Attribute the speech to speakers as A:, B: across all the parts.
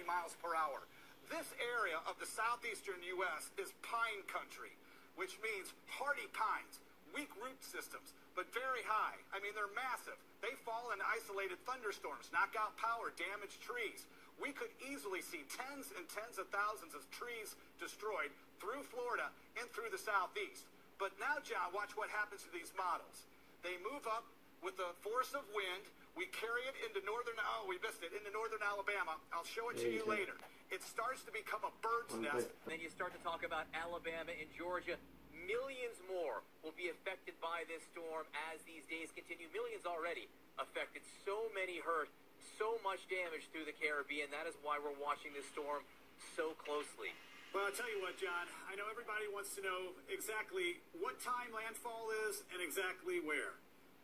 A: miles per hour. This area of the southeastern U.S. is pine country, which means hardy pines, weak root systems, but very high. I mean, they're massive. They fall in isolated thunderstorms, knock out power, damage trees. We could easily see tens and tens of thousands of trees destroyed through Florida and through the southeast. But now, John, watch what happens to these models. They move up with the force of wind. We carry it into into northern Alabama. I'll show it to you later. It starts to become a bird's nest.
B: Then you start to talk about Alabama and Georgia. Millions more will be affected by this storm as these days continue. Millions already affected. So many hurt. So much damage through the Caribbean. That is why we're watching this storm so closely.
A: Well, I'll tell you what, John. I know everybody wants to know exactly what time landfall is and exactly where.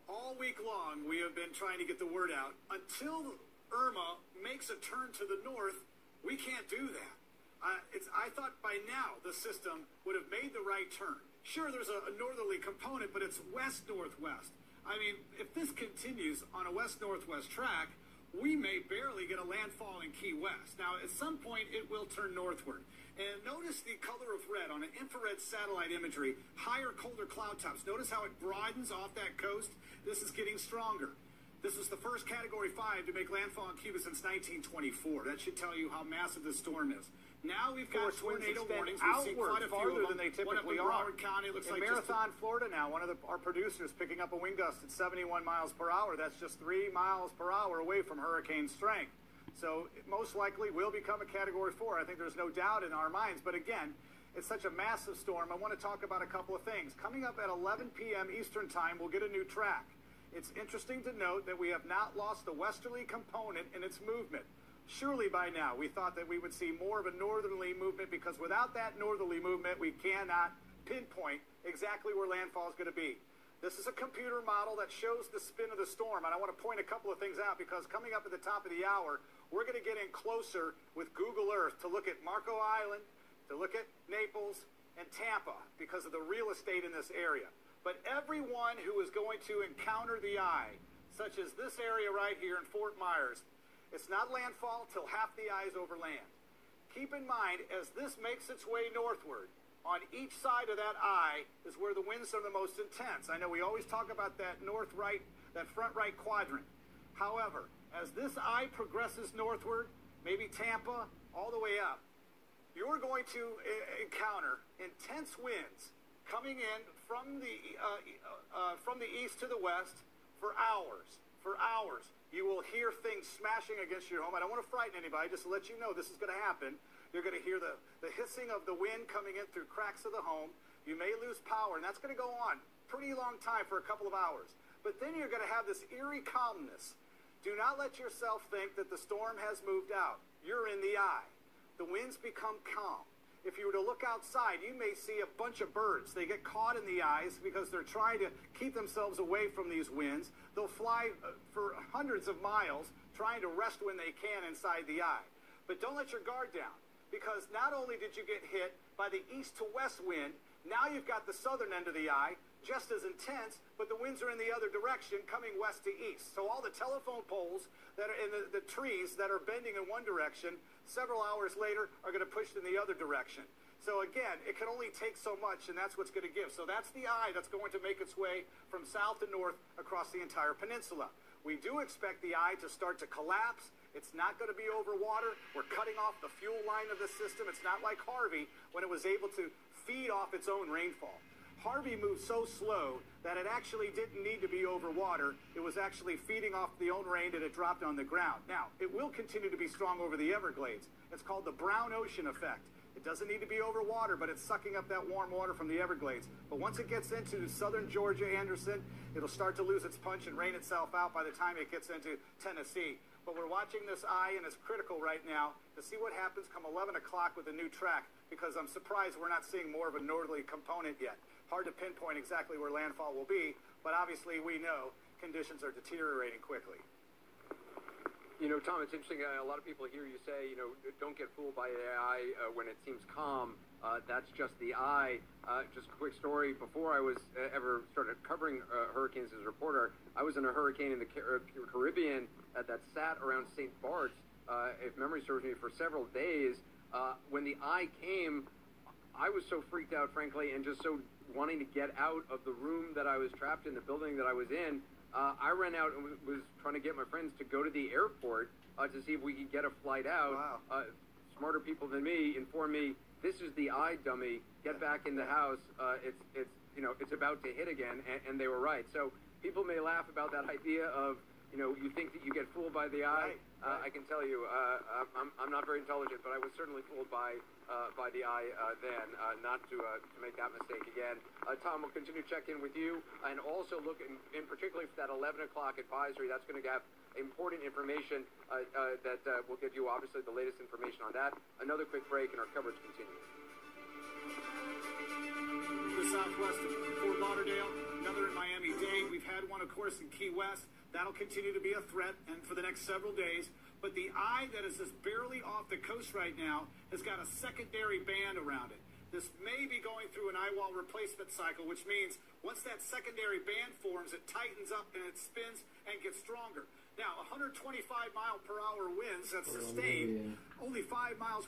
A: All week long, we have been trying to get the word out. Until Irma makes a turn to the north, we can't do that. I thought by now the system would have made the right turn. Sure, there's a northerly component, but it's west-northwest. I mean, if this continues on a west-northwest track, we may barely get a landfall in Key West. Now, at some point, it will turn northward. And notice the color of red on an infrared satellite imagery, higher, colder cloud tops. Notice how it broadens off that coast. This is getting stronger. This is the first Category 5 to make landfall in Cuba since 1924. That should tell you how massive this storm is. Now we've got tornado warnings. We've seen quite a few
C: farther
A: of them.
C: than they typically
A: are.
C: Broward
A: County looks
C: in
A: like
C: Marathon, Florida now, one of our producers picking up a wind gust at 71 miles per hour. That's just 3 miles per hour away from hurricane strength. So it most likely will become a Category 4. I think there's no doubt in our minds. But again, it's such a massive storm. I want to talk about a couple of things. Coming up at 11 p.m. Eastern Time, we'll get a new track. It's interesting to note that we have not lost the westerly component in its movement. Surely by now, we thought that we would see more of a northerly movement, because without that northerly movement, we cannot pinpoint exactly where landfall is going to be. This is a computer model that shows the spin of the storm, and I want to point a couple of things out, because coming up at the top of the hour, we're going to get in closer with Google Earth to look at Marco Island, to look at Naples and Tampa, because of the real estate in this area. But everyone who is going to encounter the eye, such as this area right here in Fort Myers, it's not landfall till half the eye is over land. Keep in mind, as this makes its way northward, on each side of that eye is where the winds are the most intense. I know we always talk about that north right, that front right quadrant. However, as this eye progresses northward, maybe Tampa, all the way up, you're going to encounter intense winds coming in from the east to the west for hours. For hours. You will hear things smashing against your home. I don't want to frighten anybody, just to let you know this is going to happen. You're going to hear the hissing of the wind coming in through cracks of the home. You may lose power, and that's going to go on pretty long time for a couple of hours. But then you're going to have this eerie calmness. Do not let yourself think that the storm has moved out. You're in the eye. The winds become calm. If you were to look outside, you may see a bunch of birds. They get caught in the eyes because they're trying to keep themselves away from these winds. They'll fly for hundreds of miles trying to rest when they can inside the eye. But don't let your guard down, because not only did you get hit by the east to west wind, now you've got the southern end of the eye, just as intense, but the winds are in the other direction, coming west to east. So all the telephone poles that are in the trees that are bending in one direction, several hours later are going to push in the other direction. So again, it can only take so much, and that's what's going to give. So that's the eye that's going to make its way from south to north across the entire peninsula. We do expect the eye to start to collapse. It's not going to be over water. We're cutting off the fuel line of the system. It's not like Harvey when it was able to feed off its own rainfall. Harvey moved so slow that it actually didn't need to be over water. It was actually feeding off the own rain that it dropped on the ground. Now, it will continue to be strong over the Everglades. It's called the brown ocean effect. It doesn't need to be over water, but it's sucking up that warm water from the Everglades. But once it gets into southern Georgia, Anderson, it'll start to lose its punch and rain itself out by the time it gets into Tennessee. But we're watching this eye, and it's critical right now to see what happens come 11 o'clock with a new track, because I'm surprised we're not seeing more of a northerly component yet. Hard to pinpoint exactly where landfall will be, but obviously we know conditions are deteriorating quickly.
D: You know, Tom, it's interesting. A lot of people hear you say, you know, don't get fooled by the eye when it seems calm. That's just the eye. Just a quick story. Before I was ever started covering hurricanes as a reporter, I was in a hurricane in the Caribbean that sat around St. Bart's if memory serves me, for several days. When the eye came, I was so freaked out, frankly, and just so wanting to get out of the room that I was trapped in, the building that I was in. I ran out and was trying to get my friends to go to the airport to see if we could get a flight out.
C: Wow.
D: Smarter people than me informed me, this is the eye, dummy. Get back in the house. It's about to hit again, and they were right. So people may laugh about that idea of, you think that you get fooled by the eye.
C: Right.
D: I can tell you, I'm not very intelligent, but I was certainly fooled by the eye then. Not to make that mistake again. Tom, we'll continue to check in with you, and also look in particularly for that 11 o'clock advisory. That's going to have important information that will give you, obviously, the latest information on that. Another quick break, and our coverage continues.
C: The southwest of Fort Lauderdale, another in Miami-Dade. We've had one, of course, in Key West. That'll continue to be a threat, and for the next several days. But the eye that is just barely off the coast right now has got a secondary band around it. This may be going through an eye wall replacement cycle, which means once that secondary band forms, it tightens up and it spins and gets stronger. Now, 125 mile per hour winds, that's sustained, only 5 miles per